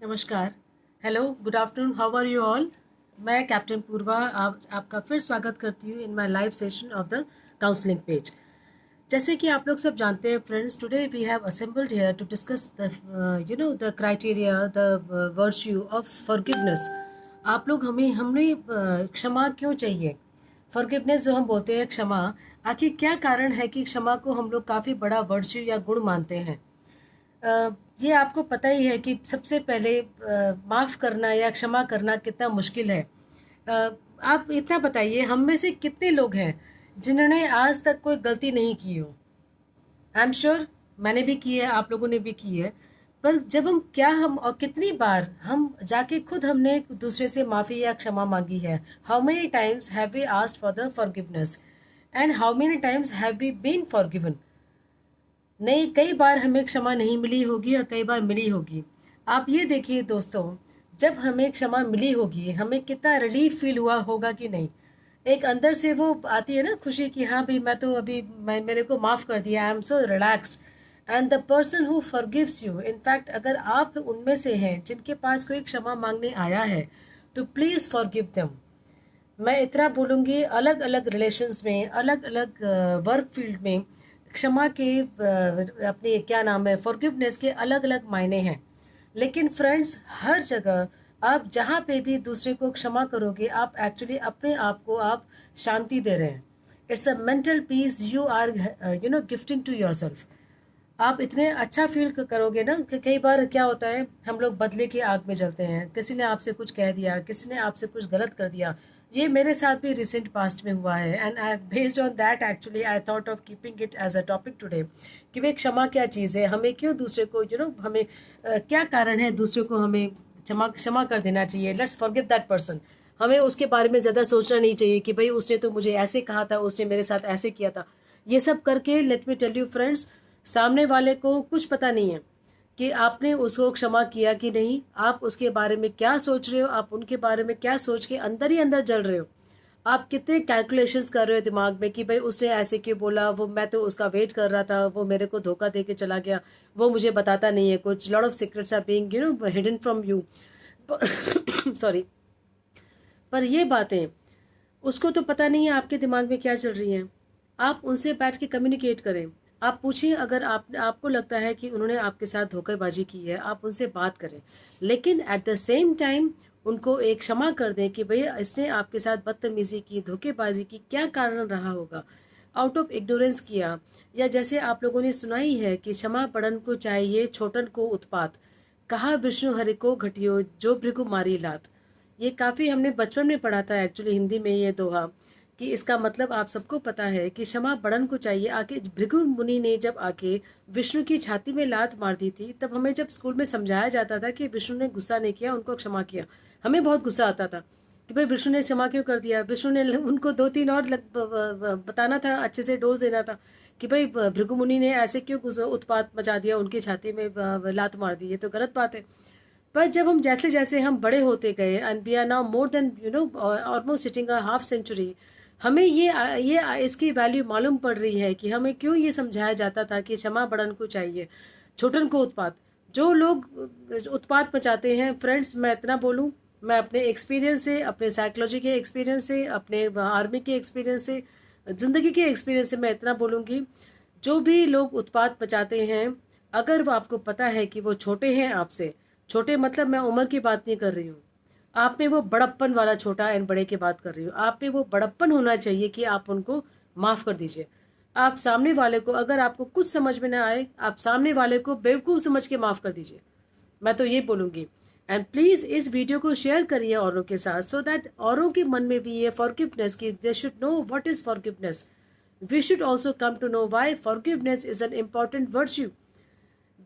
नमस्कार। Hello, good afternoon, how are you all. मैं captain Purva आपका फिर स्वागत करती हूँ in my live session of the counselling page. जैसे कि आप लोग सब जानते हैं friends, today we have assembled here to discuss the the criteria, the virtue of forgiveness. आप लोग हमने क्षमा क्यों चाहिए। फॉरगिवनेस जो हम बोलते हैं, क्षमा, आखिर क्या कारण है कि क्षमा को हम लोग काफ़ी बड़ा वर्च्यू या गुण मानते हैं। अ, ये आपको पता ही है कि सबसे पहले माफ़ करना या क्षमा करना कितना मुश्किल है। अ, आप इतना बताइए, हम में से कितने लोग हैं जिन्होंने आज तक कोई गलती नहीं की हो। आई एम श्योर मैंने भी की है, आप लोगों ने भी की है। पर जब हम और कितनी बार हम जाके खुद हमने एक दूसरे से माफ़ी या क्षमा मांगी है। How many times have we asked for the forgiveness and how many times have we been forgiven. नहीं, कई बार हमें क्षमा नहीं मिली होगी और कई बार मिली होगी। आप ये देखिए दोस्तों, जब हमें क्षमा मिली होगी हमें कितना रिलीफ फील हुआ होगा कि नहीं। एक अंदर से वो आती है ना खुशी कि हाँ भाई, मैं तो अभी मैं मेरे को माफ़ कर दिया, I am so relaxed. And the person who forgives you, in fact अगर आप उनमें से हैं जिनके पास कोई क्षमा मांगने आया है, तो प्लीज़ फॉरगिव देम। मैं इतना बोलूँगी, अलग अलग रिलेशंस में, अलग अलग वर्क फील्ड में क्षमा के अपने क्या नाम है, फॉरगिवनेस के अलग अलग मायने हैं। लेकिन फ्रेंड्स, हर जगह आप जहाँ पे भी दूसरे को क्षमा करोगे, आप एक्चुअली अपने आप को आप शांति दे रहे हैं। It's a mental peace you are gifting to yourself. आप इतने अच्छा फील करोगे ना कि कई बार क्या होता है, हम लोग बदले की आग में जलते हैं। किसी ने आपसे कुछ कह दिया, किसी ने आपसे कुछ गलत कर दिया। ये मेरे साथ भी रिसेंट पास्ट में हुआ है and I based on that actually I thought of keeping it as a topic today कि भाई क्षमा क्या चीज़ है, हमें क्यों दूसरे को हमें क्या कारण है दूसरे को हमें क्षमा क्षमा कर देना चाहिए। Let's forgive that person. हमें उसके बारे में ज़्यादा सोचना नहीं चाहिए कि भाई उसने तो मुझे ऐसे कहा था, उसने मेरे साथ ऐसे किया था। ये सब करके let me tell you friends, सामने वाले को कुछ पता नहीं है कि आपने उसको क्षमा किया कि नहीं। आप उसके बारे में क्या सोच रहे हो, आप उनके बारे में क्या सोच के अंदर ही अंदर जल रहे हो। आप कितने कैलकुलेशंस कर रहे हो दिमाग में कि भाई उसने ऐसे क्यों बोला, वो मैं तो उसका वेट कर रहा था, वो मेरे को धोखा दे के चला गया, वो मुझे बताता नहीं है कुछ। Lot of secrets are being hidden from you. Sorry. पर ये बातें उसको तो पता नहीं है आपके दिमाग में क्या चल रही हैं। आप उनसे बैठ के कम्युनिकेट करें। आप पूछें, अगर आपको लगता है कि उन्होंने आपके साथ धोखेबाजी की है, आप उनसे बात करें। लेकिन एट द सेम टाइम उनको एक क्षमा कर दें कि भैया इसने आपके साथ बदतमीजी की, धोखेबाजी की, क्या कारण रहा होगा, आउट ऑफ इग्नोरेंस किया। या जैसे आप लोगों ने सुनाई है कि क्षमा बड़न को चाहिए, छोटन को उत्पात, कहा विष्णु हरि को घटियो, जो भृगु मारी लात। ये काफ़ी हमने बचपन में पढ़ा था एक्चुअली हिंदी में ये दोहा, कि इसका मतलब आप सबको पता है कि क्षमा बड़न को चाहिए। आके भृगु मुनि ने जब आके विष्णु की छाती में लात मार दी थी, तब हमें जब स्कूल में समझाया जाता था कि विष्णु ने गुस्सा नहीं किया, उनको क्षमा किया, हमें बहुत गुस्सा आता था कि भाई विष्णु ने क्षमा क्यों कर दिया। विष्णु ने उनको दो तीन और बताना था, अच्छे से डोज देना था कि भाई भृगु मुनि ने ऐसे क्यों उत्पात मचा दिया, उनकी छाती में लात मार दी, ये तो गलत बात है। पर जब हम जैसे जैसे हम बड़े होते गए and we are now more than almost sitting a half century, हमें ये इसकी वैल्यू मालूम पड़ रही है कि हमें क्यों ये समझाया जाता था कि क्षमा बड़न को चाहिए, छोटन को उत्पात। जो लोग उत्पात मचाते हैं फ्रेंड्स, मैं इतना बोलूँ, मैं अपने एक्सपीरियंस से, अपने साइकोलॉजी के एक्सपीरियंस से, अपने आर्मी के एक्सपीरियंस से, ज़िंदगी के एक्सपीरियंस से मैं इतना बोलूँगी, जो भी लोग उत्पात मचाते हैं, अगर वो आपको पता है कि वो छोटे हैं आपसे, छोटे मतलब मैं उम्र की बात नहीं कर रही हूँ, आप में वो बड़प्पन वाला छोटा एंड बड़े की बात कर रही हूँ, आप में वो बड़प्पन होना चाहिए कि आप उनको माफ़ कर दीजिए। आप सामने वाले को, अगर आपको कुछ समझ में ना आए, आप सामने वाले को बेवकूफ़ समझ के माफ़ कर दीजिए। मैं तो ये बोलूँगी। एंड प्लीज़ इस वीडियो को शेयर करिए औरों के साथ, सो दैट औरों के मन में भी ये फॉरगिवनेस की, they should know what is forgiveness. We should also come to know why forgiveness is an important virtue.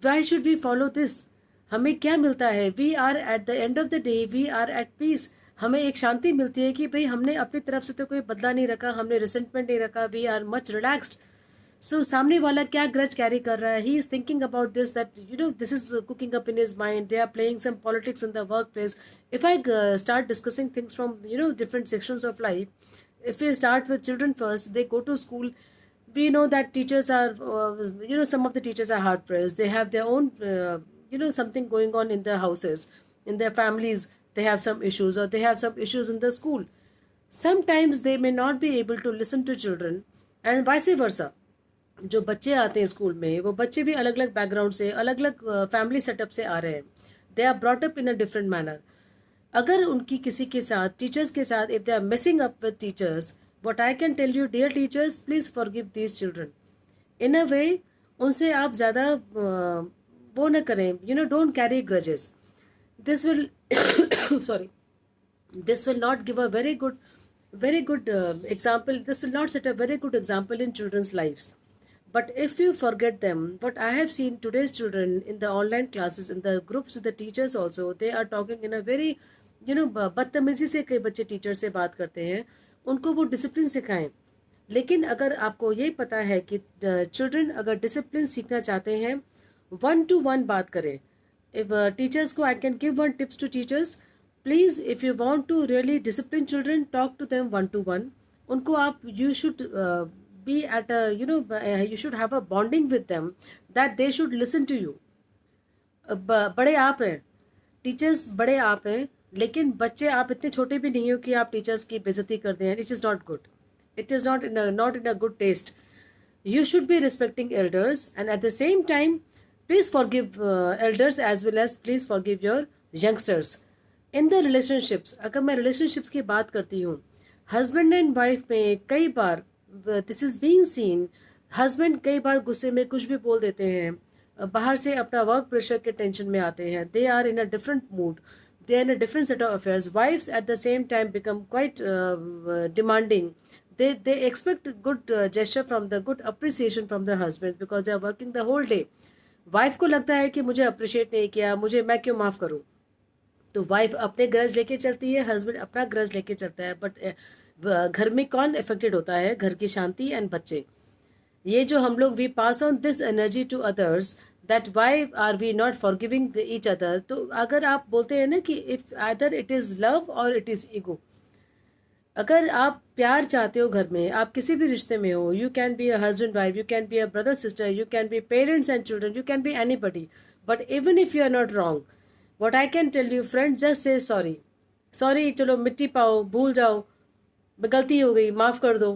Why should we follow this. हमें क्या मिलता है, we are at the end of the day we are at peace. हमें एक शांति मिलती है कि भाई हमने अपनी तरफ से तो कोई बदला नहीं रखा, हमने रिसेंटमेंट नहीं रखा, we are much relaxed. So सामने वाला क्या ग्रज कैरी कर रहा है, he is thinking about this, that this is cooking up in his mind, they are playing some politics in the work place. If I start discussing things from different sections of life, if we start with children first, they go to school. We know that teachers are some of the teachers are hard pressed, they have their own something going on in their houses. in their families they have some issues, or they have some issues in the school. Sometimes they may not be able to listen to children, and vice versa. जो बच्चे आते हैं school में, वो बच्चे भी अलग अलग बैकग्राउंड से, अलग अलग फैमिली सेटअप से आ रहे हैं. They are brought up in a different manner. अगर उनकी किसी के साथ, टीचर्स के साथ, if they are missing up with teachers, what I can tell you dear teachers, please forgive these children. In a way उनसे आप ज़्यादा वो न करें. Don't carry grudges. This will sorry, this will not give a very good example. This will not set a very good example in children's lives. But if you forget them, what I have seen today's children in the online classes, in the groups with the teachers also, they are talking in a very बदतमीजी से कई बच्चे teacher से बात करते हैं. उनको वो डिसिप्लिन सिखाएं. लेकिन अगर आपको ये पता है कि चिल्ड्रन अगर डिसिप्लिन सीखना चाहते हैं, 1-to-1 बात करें. इफ टीचर्स को, I can give one tips to teachers. Please, if you want to really discipline children, talk to them 1-to-1. उनको आप, you should be at you should have a bonding with them, that they should listen to you. बड़े आप हैं, teachers बड़े आप हैं, लेकिन बच्चे आप इतने छोटे भी नहीं हो कि आप टीचर्स की बेइज्जती कर दें. It is not good. It is not in a good taste. You should be respecting elders, and at the same time, please forgive elders as well as please forgive your youngsters. In the relationships, अगर मैं relationships की बात करती हूँ, husband and wife में कई बार this is being seen, husband कई बार गुस्से में कुछ भी बोल देते हैं, बाहर से अपना वर्क प्रेशर के टेंशन में आते हैं. They are in a different mood. They are in a different set of affairs. Wives at the same time become quite demanding. They expect good gesture from the good appreciation from the husband because they are working the whole day. Wife को लगता है कि मुझे appreciate नहीं किया, मुझे, मैं क्यों माफ़ करूं. तो वाइफ अपने ग्रज लेके चलती है, हस्बैंड अपना ग्रज लेके चलता है. बट घर में कौन अफेक्टेड होता है? घर की शांति एंड बच्चे. ये जो हम लोग we pass on this energy to others, that why are we not forgiving each other. तो अगर आप बोलते हैं ना कि if either it is love और इट इज़ ईगो. अगर आप प्यार चाहते हो घर में, आप किसी भी रिश्ते में हो, you can be a husband wife, you can be a brother sister, you can be parents and children, you can be anybody. But even if you are not wrong, what I can tell you friend, just say sorry. Sorry, चलो मिट्टी पाओ, भूल जाओ, गलती हो गई, माफ़ कर दो.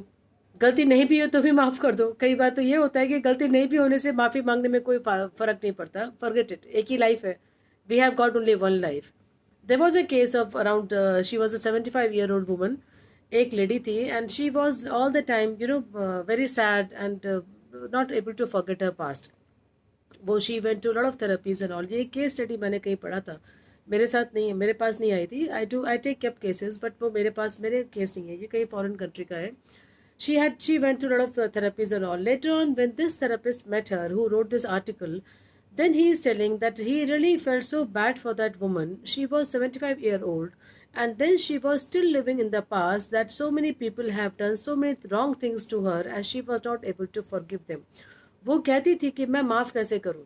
गलती नहीं भी हो तो भी माफ़ कर दो. कई बार तो ये होता है कि गलती नहीं भी होने से माफ़ी मांगने में कोई फ़र्क नहीं पड़ता. फॉरगेट इट, एक ही लाइफ है. We have got only one life. There was a case of around, she was a 75-year-old woman. एक लेडी थी, and she was all the time very sad and not able to forget her past. वो she went to lot of therapies and all. ये case study मैंने कहीं पढ़ा था, मेरे साथ नहीं है, मेरे पास नहीं आई थी. I take cape cases, but वो मेरे केस नहीं है, ये कहीं फॉरेन कंट्री का है. she went to a lot of therapies and all. Later on, when this therapist met her, who wrote this article, then he is telling that he really felt so bad for that woman. She was 75-year-old, and then she was still living in the past, that so many people have done so many wrong things to her, and she was not able to forgive them. वो कहती थी कि मैं माफ़ कैसे करूँ,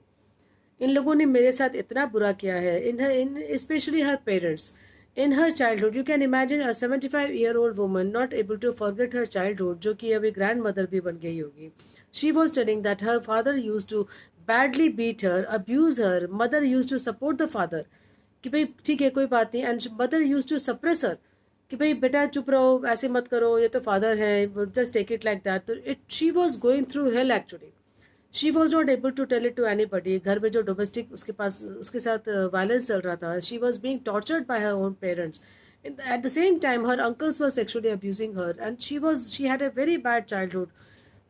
इन लोगों ने मेरे साथ इतना बुरा किया है. In especially her parents. In her childhood, you can imagine a 75-year-old woman not able to forget her childhood, जो कि अभी grandmother भी बन गई होगी. She was telling that her father used to badly beat her, abuse her. Mother used to support the father, कि भाई ठीक है, कोई बात नहीं. And mother used to suppress her, कि भाई बेटा चुप रहो, ऐसे मत करो, ये तो father है, just take it like that. तो she was going through hell actually. She was not able to tell it to anybody. घर में जो डोमेस्टिक उसके साथ वायलेंस चल रहा था, she was being tortured by her own parents. At the same time her uncles were sexually abusing her, and she had a very bad childhood.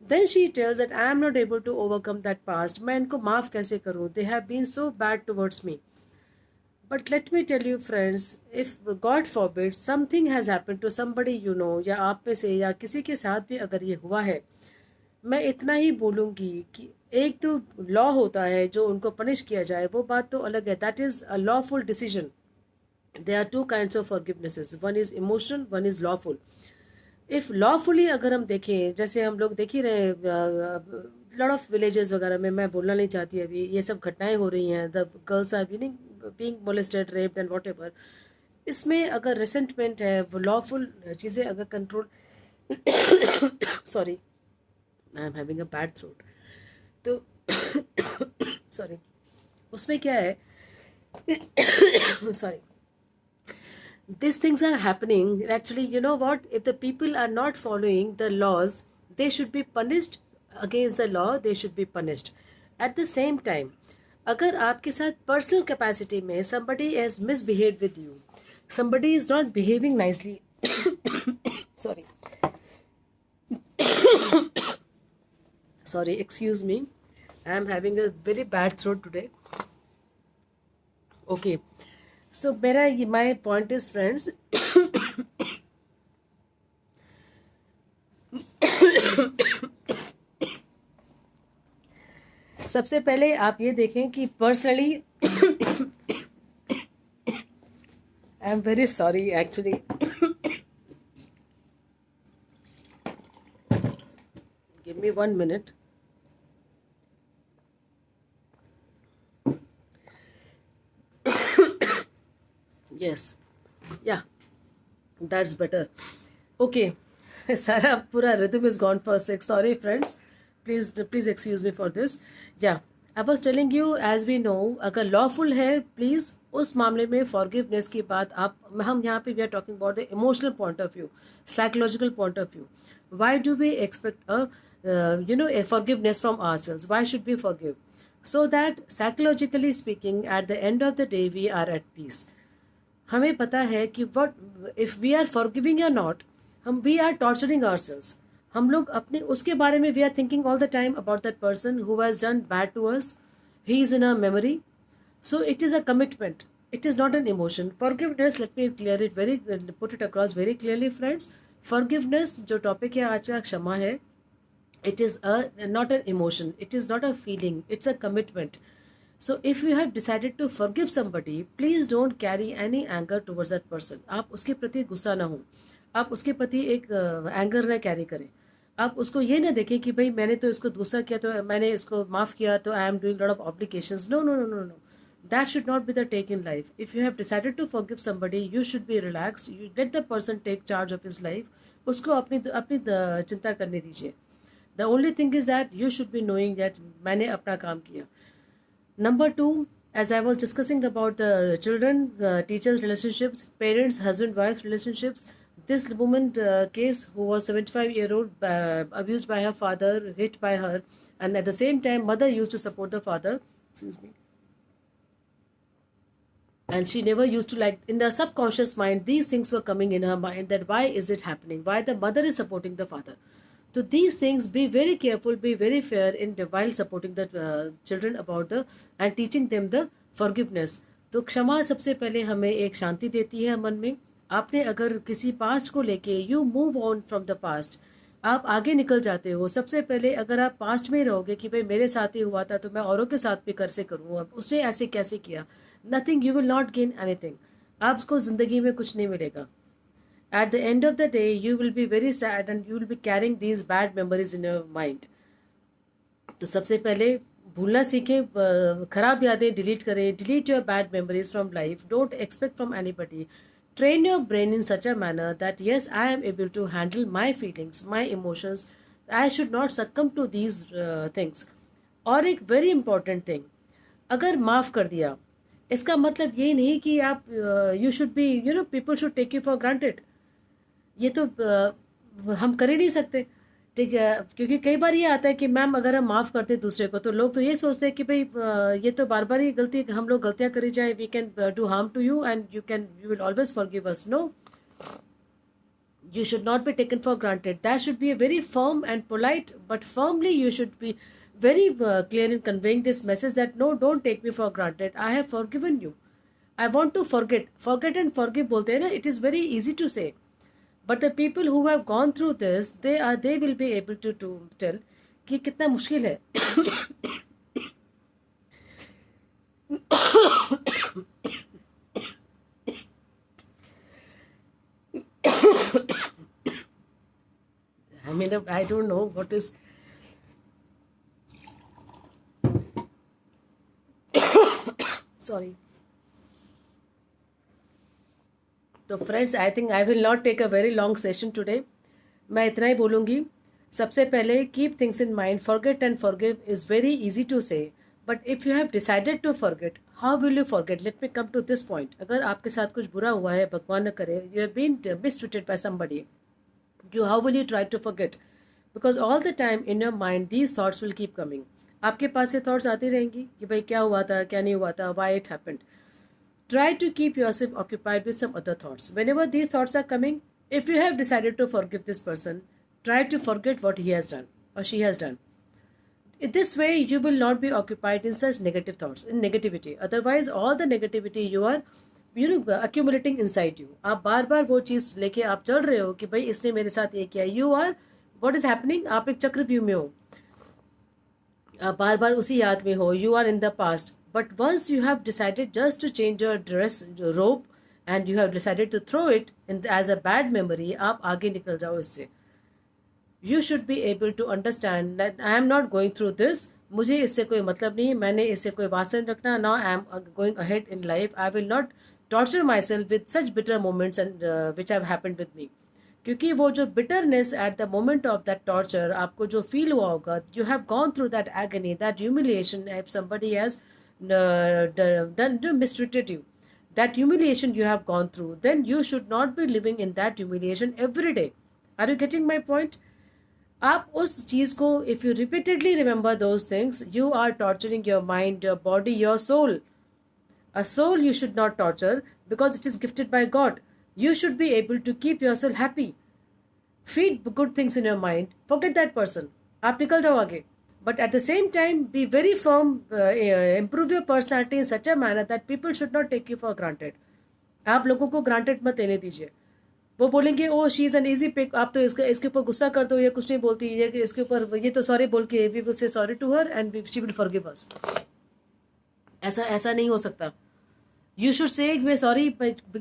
Then she tells that I am not able to overcome that past. मैं इनको माफ़ कैसे करूँ? They have been so bad towards me. But let me tell you friends, if God forbid something has happened to somebody you know, या आप में से या किसी के साथ भी अगर ये हुआ है, मैं इतना ही बोलूँगी कि एक तो लॉ होता है जो उनको पनिश किया जाए, वो बात तो अलग है. That is a lawful decision. There are two kinds of forgivenesses, one is emotional, one is lawful. If lawfully अगर हम देखें, जैसे हम लोग देख ही रहे लॉट ऑफ विलेजेस वगैरह में, मैं बोलना नहीं चाहती अभी, ये सब घटनाएं हो रही हैं, the girls are being molested, raped and whatever. इसमें अगर रिसेंटमेंट है, वो लॉफुल चीज़ें अगर control sorry, I am having a bad throat. तो सॉरी, उसमें क्या है sorry, these things are happening. Actually, you know what, if the people are not following the laws, they should be punished. Against the law they should be punished. At the same time, अगर आपके साथ personal capacity में somebody has misbehaved with you, somebody is not behaving nicely, sorry, sorry, excuse me, I am having a very bad throat today. Okay, so my point is, friends, सबसे पहले आप ये देखें कि personally, I am very sorry actually, give me 1 minute. Yes, yeah, that's better. Okay, सारा पूरा rhythm is gone for a sec. Sorry, friends. Please excuse me for this. Yeah, I was telling you, as we know, अगर lawful है, please उस मामले में forgiveness की बात हम यहाँ पे we are talking about the emotional point of view, psychological point of view. Why do we expect a forgiveness from ourselves? Why should we forgive? So that psychologically speaking, at the end of the day, we are at peace. हमें पता है कि what if we are forgiving या not, हम we are torturing ourselves. हम लोग अपने उसके बारे में we are thinking all the time about that person who has done bad to us. He is in a memory. So it is a commitment, it is not an emotion. Forgiveness, let me clear it very, put it across very clearly friends. Forgiveness जो topic है आज का, क्षमा है, it is not an emotion, it is not a feeling, it's a commitment. So if you have decided to forgive somebody, please don't carry any anger towards that person. आप उसके प्रति गुस्सा ना हो, आप उसके प्रति एक एंगर ना कैरी करें. आप उसको ये ना देखें कि भाई मैंने तो इसको गुस्सा किया तो मैंने इसको माफ़ किया तो I am doing lot of obligations. No no no no no, that should not be the take in life. If you have decided to forgive somebody, you should be relaxed. You let the person take charge of his life. उसको अपनी अपनी चिंता करने दीजिए. The only thing is that you should be knowing that मैंने अपना काम किया. Number 2, as I was discussing about the children, teachers relationships, parents, husband wife relationships, this woman case who was 75-year-old, abused by her father, hit by her, and at the same time mother used to support the father, excuse me, and she never used to, like, in the subconscious mind these things were coming in her mind, that why is it happening, why the mother is supporting the father. So these things, be very careful, be very fair in while supporting the children about the and teaching them the forgiveness. तो क्षमा सबसे पहले हमें एक शांति देती है मन में. आपने अगर किसी पास्ट को लेके you move on from the past, आप आगे निकल जाते हो. सबसे पहले अगर आप पास्ट में रहोगे कि भाई मेरे साथ ही हुआ था तो मैं औरों के साथ भी कैसे करूँ, अब उसने ऐसे कैसे किया, nothing, you will not gain anything. आपको ज़िंदगी में कुछ नहीं मिलेगा. At the end of the day, you will be very sad and you will be carrying these bad memories in your mind. तो सबसे पहले भूलना सीखें, खराब यादें डिलीट करें. Delete your bad memories from life. Don't expect from anybody. Train your brain in such a manner that yes, I am able to handle my feelings, my emotions. I should not succumb to these things. और एक very important thing, अगर माफ़ कर दिया इसका मतलब ये नहीं कि आप you should be, people should take you for granted. ये तो हम कर ही नहीं सकते, ठीक है, क्योंकि कई बार ये आता है कि मैम अगर हम माफ़ करते हैं दूसरे को तो लोग तो ये सोचते हैं कि भाई ये तो बार बार ही गलती, हम लोग गलतियाँ करी जाए, we can do harm to you and you will always forgive us. No, you should not be taken for granted. That should be a very firm and polite, but firmly you should be very clear in conveying this message that no, don't take me for granted. I have forgiven you. I want to forget and forgive बोलते हैं ना, it is very easy to say. But the people who have gone through this, they will be able to tell कि कितना मुश्किल है. I mean, I don't know what is. Sorry. तो friends, I think I will not take a very long session today. मैं इतना ही बोलूँगी. सबसे पहले keep things in mind. Forget and forgive is very easy to say, but if you have decided to forget, how will you forget? Let me come to this point. अगर आपके साथ कुछ बुरा हुआ है, भगवान न करे, you have been mistreated by somebody, you how will you try to forget? Because all the time in your mind these thoughts will keep coming. आपके पास ये thoughts आती रहेंगी कि भाई क्या हुआ था, क्या नहीं हुआ था, why it happened. Try to keep yourself occupied with some other thoughts. Whenever these thoughts are coming, if you have decided to forgive this person, try to forget what he has done or she has done. In this way you will not be occupied in such negative thoughts, in negativity. Otherwise all the negativity you are accumulating inside you. आप बार बार वो चीज़ लेके आप चल रहे हो कि भाई इसने मेरे साथ ये किया. You are what is happening, आप एक चक्रव्यूह में हो, आप बार बार उसी याद में हो. You are in the past. But once you have decided just to change your dress, your robe, and you have decided to throw it in as a bad memory, आप आगे निकल जाओ इससे. You should be able to understand that I am not going through this. मुझे इससे कोई मतलब नहीं, मैंने इससे कोई वासन रखना. Now I am going ahead in life. I will not torture myself with such bitter moments and which have happened with me. क्योंकि वो जो bitterness at the moment of that torture आपको जो feel हुआ होगा, you have gone through that agony, that humiliation. If somebody has mistreated you, that humiliation you have gone through, then you should not be living in that humiliation every day. Are you getting my point? आप उस चीज़ को if you repeatedly remember those things, you are torturing your mind, your body, your soul. A soul you should not torture because it is gifted by God. You should be able to keep yourself happy. Feed good things in your mind. Forget that person. आप निकल जाओ आगे. But at the same time, be very firm. Improve your personality in such a manner that people should not take you for granted. आप लोगों को granted मत लेने दीजिए. वो बोलेंगे oh she is an easy pick, आप तो इसके ऊपर गुस्सा कर दो, ये कुछ नहीं बोलती, ये इसके ऊपर ये तो सॉरी बोल के we will say sorry to her and she will forgive us. ऐसा नहीं हो सकता. यू शुड से मैं सॉरी,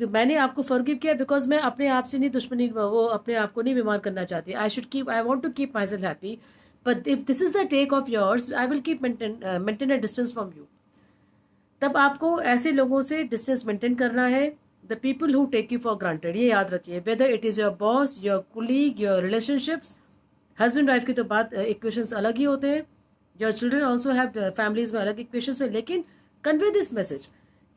मैंने आपको फॉरगिव किया बिकॉज मैं अपने आप से नहीं दुश्मनी, वो अपने आप को नहीं बीमार करना चाहती. I want to keep myself happy, but if this is the take of yours, I will keep maintain a distance from you. तब आपको ऐसे लोगों से डिस्टेंस मेंटेन करना है. The people who take you for granted, ये याद रखिए. Whether it is your boss, your colleague, your relationships, husband wife की तो बात इक्वेशंस अलग ही होते हैं. Your children also have families में अलग इक्वेशंस है. लेकिन कन्वे दिस मैसेज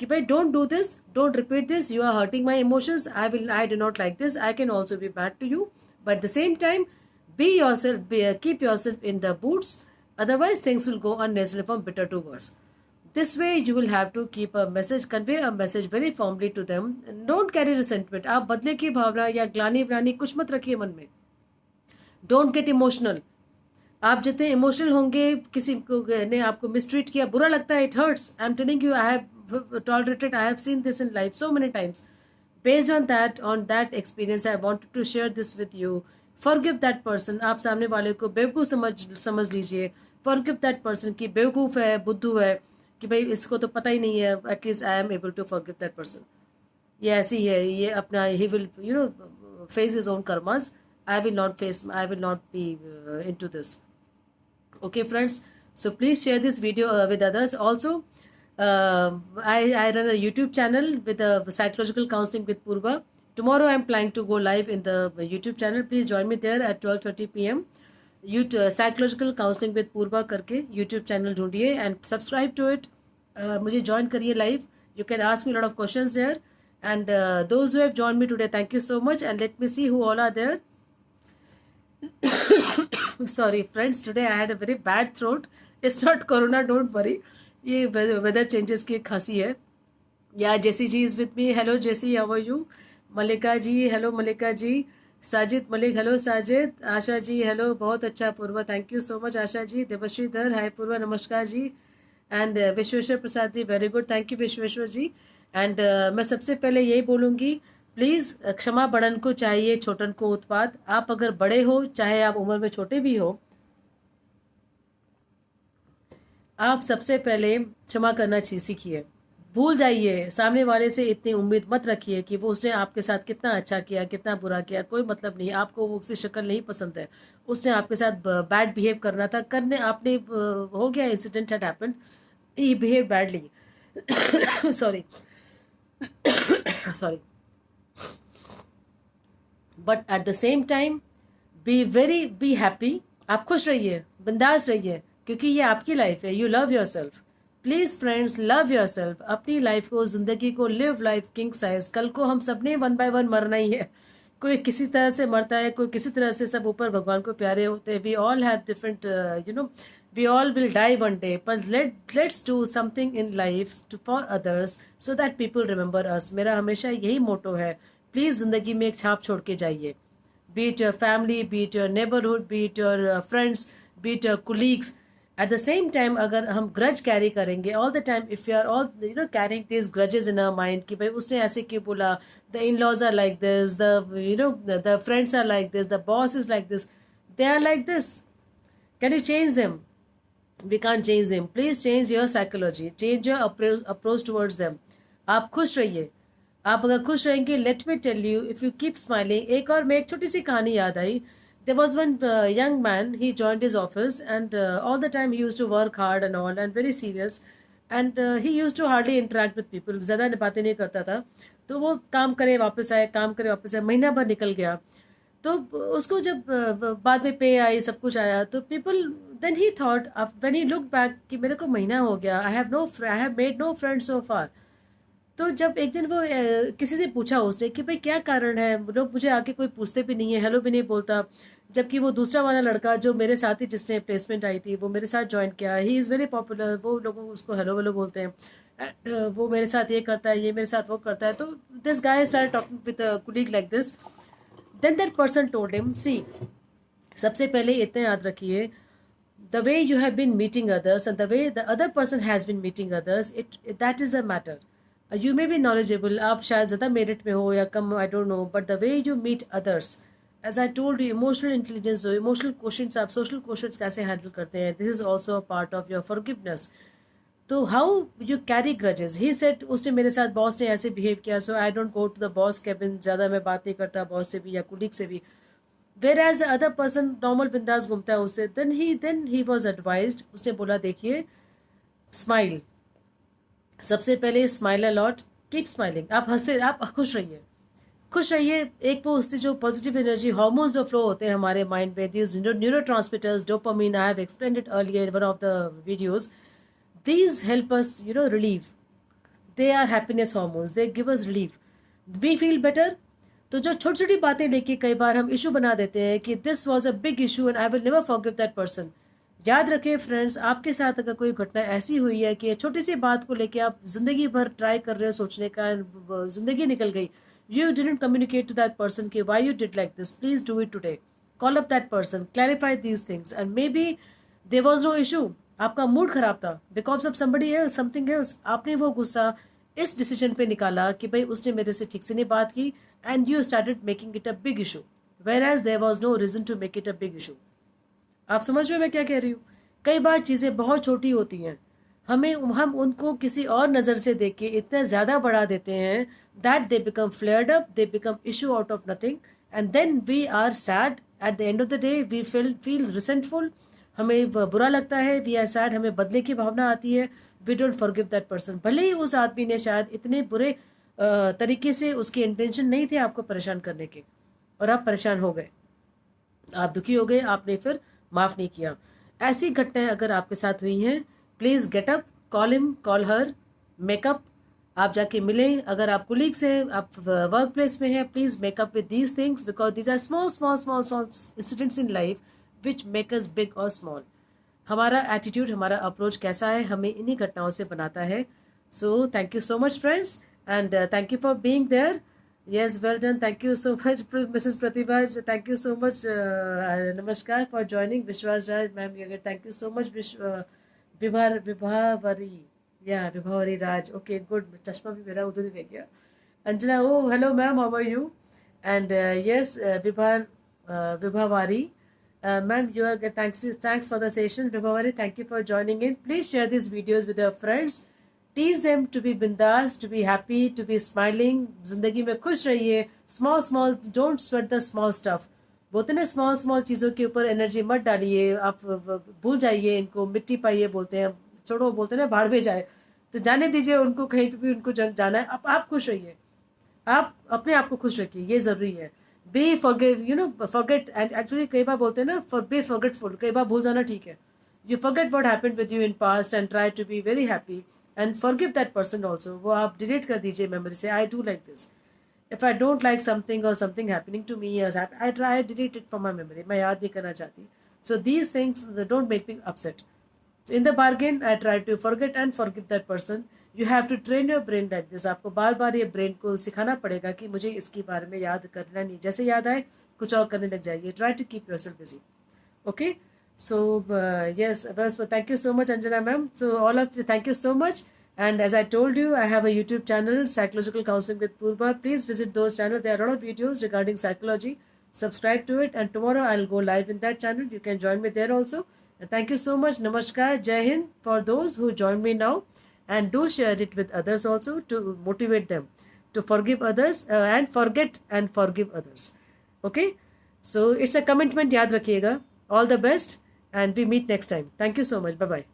कि भाई don't do this, don't repeat this, you are hurting my emotions, I do not like this, I can also be bad to you, but at the same time be yourself, keep yourself in the boots, otherwise things will go unnecessary from bitter to worse. This way you will have to keep a message, convey a message very firmly to them. Don't carry resentment. आप बदले की भावना या ग्लानि व्लानि कुछ मत रखिए मन में. Don't get emotional. आप जितने इमोशनल होंगे, किसी को ने आपको मिसट्रीट किया, बुरा लगता है, it hurts. I'm telling you, I have tolerated, I have seen this in life so many times. Based on that experience, I wanted to share this with you. Forgive that person. आप सामने वाले को बेवकूफ़ समझ लीजिए. Forgive that person कि बेवकूफ़ है, बुद्धू है, कि भाई इसको तो पता ही नहीं है. At least I am able to forgive that person. ये ऐसी है, ये अपना ही will face his own karmas. I will not be into this. Okay friends, so please share this video with others. Also I run a YouTube channel with psychological counselling with Purva. Tomorrow I am planning to go live in the YouTube channel. Please join me there at 12:30 PM. Psychological counselling with पूर्वा करके YouTube channel ढूंढिए and subscribe to it. मुझे join करिए live. You can ask me lot of questions there and those who have join me today, thank you so much and let me see who all are there. Sorry friends, today I had a very bad throat. It's not corona, don't worry. ये weather changes की खांसी है. या Jessie ji is with me. Hello Jessie, how are you? Malika ji, hello Malika ji. Sajid Malik, hello Sajid. Asha ji, hello, बहुत अच्छा Purva, thank you so much Asha ji. Devashree Dhar, hi Purva, नमस्कार जी. And Vishweshwar Prasad ji, very good, thank you Vishweshwar ji. And मैं सबसे पहले यही बोलूँगी, प्लीज़ क्षमा बड़न को चाहिए छोटन को उत्पाद. आप अगर बड़े हो, चाहे आप उम्र में छोटे भी हो, आप सबसे पहले क्षमा करना सीखिए. भूल जाइए, सामने वाले से इतनी उम्मीद मत रखिए कि वो उसने आपके साथ कितना अच्छा किया, कितना बुरा किया, कोई मतलब नहीं. आपको वो उसकी शक्ल नहीं पसंद है, उसने आपके साथ बैड बिहेव करना था, करने आपने हो गया, incident had happened, he behave badly. Sorry. But at the same time be happy. आप खुश रहिए, बिंदास रहिए, क्योंकि ये आपकी लाइफ है. You love your self. Please friends love your self, अपनी लाइफ को, ज़िंदगी को लिव लाइफ किंग साइज। कल को हम सब ने 1 बाय 1 मरना ही है। कोई किसी तरह से मरता है, कोई किसी तरह से, सब ऊपर भगवान को प्यारे होते हैं। We all have different we all will die one day, पर let's do something in life to for others so that people remember us. मेरा हमेशा यही मोटो है। प्लीज़ ज़िंदगी में एक छाप छोड़ के जाइए, be it your family, be it your neighborhood, be it your friends, be it your colleagues. At the same time, अगर हम grudge carry करेंगे all the time, if you are all carrying these grudges in our mind कि भाई उसने ऐसे क्यों बोला, the in-laws are like this, the friends are like this, the boss is like this, they are like this. Can you change them? We can't change them. Please change your psychology, change your approach towards them. आप खुश रहिए। आप अगर खुश रहेंगे, let me tell you, if you keep smiling. एक और मैं एक छोटी सी कहानी याद आई। There was one young man, he joined his office and all the time he used to work hard and all and very serious, and he used to hardly interact with people, ज़्यादा बातें नहीं करता था। तो वो काम करे वापस आए, काम करे वापस आए, महीना भर निकल गया। तो उसको जब बाद में पे आई, सब कुछ आया, तो people then he thought when he look back कि मेरे को महीना हो गया, I have made no friend so far. तो जब एक दिन वो किसी से पूछा उसने कि भाई क्या कारण है, लोग मुझे आके कोई पूछते भी नहीं है, हेलो भी नहीं बोलता, जबकि वो दूसरा वाला लड़का जो मेरे साथ ही जिसने प्लेसमेंट आई थी, वो मेरे साथ ज्वाइन किया, ही इज़ वेरी पॉपुलर, वो लोग उसको हेलो वेलो बोलते हैं, वो मेरे साथ ये करता है, ये मेरे साथ वो करता है। तो this guy started talking with a colleague like this. Then that person told him, see, सबसे पहले इतना याद रखिए, the way you have been meeting others and the way the other person has been meeting others, that is a matter. You may be knowledgeable, आप शायद ज़्यादा merit में हो या कम, I don't know, but the way you meet others, as I told you, emotional intelligence हो, emotional quotients, आप social quotients कैसे handle करते हैं, this is also a part of your forgiveness. तो how you carry grudges, he said, उसने मेरे साथ, boss ने ऐसे बिहेव किया, so I don't go to the boss cabin, ज़्यादा मैं बात नहीं करता बॉस से भी या कुलीग से भी। Whereas the other person normal बिंदास घूमता है उससे, देन ही वॉज एडवाइज्ड, उसने बोला देखिए, स्माइल, सबसे पहले smile a lot, keep smiling, आप हंसते, आप खुश रहिए, खुश रहिए। एक वो उससे जो पॉजिटिव एनर्जी हार्मोन्स जो फ्लो होते हैं हमारे माइंड में, these neuro transmitters, dopamine, I have explained it earlier in one of the videos, these help us relieve, they are happiness hormones, they give us relief, we feel better. तो जो छोटी छोटी बातें लेके कई बार हम इशू बना देते हैं कि this was a big issue and I will never forgive that person. याद रखें फ्रेंड्स, आपके साथ अगर कोई घटना ऐसी हुई है कि छोटी सी बात को लेके आप जिंदगी भर ट्राई कर रहे हो सोचने का, जिंदगी निकल गई, you didn't communicate to that person कि why you did like this, please do it today, call up that person, clarify these things, and maybe there was no issue, आपका मूड खराब था because of somebody else, something else, आपने वो गुस्सा इस decision पे निकाला कि भाई उसने मेरे से ठीक से नहीं बात की, and you started making it a big issue, whereas there was no reason to make it a big issue. आप समझ रहे हो मैं क्या कह रही हूँ? कई बार चीज़ें बहुत छोटी होती हैं, हम उनको किसी और नज़र से देख के इतना ज़्यादा बढ़ा देते हैं that they become flared up, they become issue out of nothing, and then we are sad at the end of the day, we feel resentful, हमें बुरा लगता है, वी आर सैड, हमें बदले की भावना आती है, we don't forgive that person. भले ही उस आदमी ने शायद इतने बुरे तरीके से, उसकी इंटेंशन नहीं थे आपको परेशान करने के, और आप परेशान हो गए, आप दुखी हो गए, आपने फिर माफ़ नहीं किया। ऐसी घटनाएं अगर आपके साथ हुई हैं, please get up, call him, call her, makeup, आप जाके मिलें। अगर आप कुलीग्स हैं, आप वर्क प्लेस में हैं, please make up with these things, because these are small small small small incidents in life which make us big और स्मॉल। हमारा एटीट्यूड, हमारा अप्रोच कैसा है, हमें इन्हीं घटनाओं से बनाता है। So thank you so much friends, and thank you for being there. Yes, well done. Thank you so much, Mrs. Pratibha. Thank you so much. Namaskar for joining. Vishwas Raj, ma'am. Thank you so much, Vibhavari. Yeah, Vibhavari Raj. Okay, good. Chashma bhi mera udhar hi reh gaya. Anjana, oh, hello, ma'am. How are you? And yes, Vibhavari. Ma'am, you are good. Thanks for the session. Vibhavari, thank you for joining in. Please share these videos with your friends. Teach them to be bindas, to be happy, to be smiling. जिंदगी में खुश रहिए. Small small, don't sweat the small stuff. बोलते ना small small चीज़ों के ऊपर energy मत डालिए, आप भूल जाइए इनको, मिट्टी पाइए बोलते हैं, छोड़ो, बोलते हैं ना भाड़ में जाए, तो जाने दीजिए उनको, कहीं पे भी उनको जाना है, आप खुश रहिए, आप अपने आप को खुश रखिए, ये ज़रूरी है। Be forget, forget, and actually कई बार बोलते हैं ना, बी फॉरगेटफुल, कई बार भूल जाना ठीक है, You forget what happened with you in past and try to be very happy and forgive that person also. वो आप delete कर दीजिए memory से. I do like this. If I don't like something or something happening to me, I try to delete it from my memory. मैं याद नहीं करना चाहती. So these things don't make me upset. So in the bargain, I try to forget and forgive that person. You have to train your brain like this. आपको बार बार ये brain को सिखाना पड़ेगा कि मुझे इसके बारे में याद करना नहीं. जैसे याद आए कुछ और करने लग जाइए. Try to keep yourself busy. Okay. So yes, well, thank you so much, Anjana ma'am. So all of you, thank you so much. And as I told you, I have a YouTube channel, Psychological Counseling with Purva. Please visit those channels. There are a lot of videos regarding psychology. Subscribe to it, and tomorrow I'll go live in that channel. You can join me there also. And thank you so much. Namaskar, Jai Hind for those who join me now. And do share it with others also to motivate them to forgive others and forget and forgive others. Okay? So it's a commitment, yaad rakhiyega. All the best, and we meet next time. Thank you so much. Bye-bye.